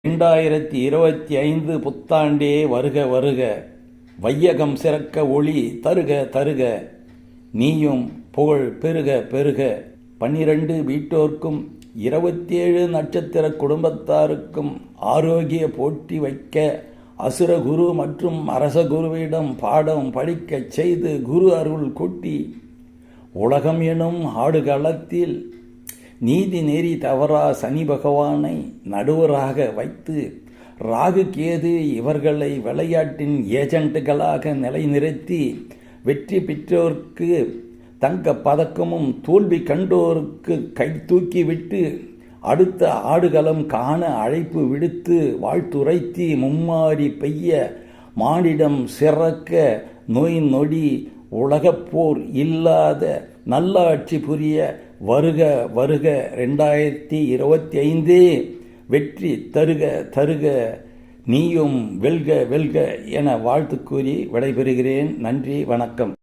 2025 புத்தாண்டே வருக வருக, வையகம் சிறக்க ஒளி தருக தருக, நீயும் புகழ் பெருக பெருக. 12 வீட்டோர்க்கும் 27 நட்சத்திர குடும்பத்தாருக்கும் ஆரோக்கிய போட்டி வைக்க அசுர குரு மற்றும் அரச குருவிடம் பாடம் படிக்கச் செய்து குரு அருள் கொட்டி உலகம் எனும் ஆடுகளத்தில் நீதி நெறி தவறா சனி பகவானை நடுவராக வைத்து ராகு கேது இவர்களை விளையாட்டின் ஏஜென்ட்டுகளாக நிலைநிறுத்தி வெற்றி பெற்றோருக்கு தங்க பதக்கமும் தோல்வி கண்டோருக்கு கை தூக்கிவிட்டு அடுத்த ஆடுகளம் காண அழைப்பு விடுத்து வாழ்த்துரைத்தி மும்மாறி பெய்ய மானிடம் சிறக்க நோய் நொடி உலகப்போர் இல்லாத நல்லாட்சி புரிய வருக வருக 2025 வெற்றி தருக தருக, நீயும் வெல்க வெல்க என வாழ்த்து கூறி விடைபெறுகிறேன். நன்றி, வணக்கம்.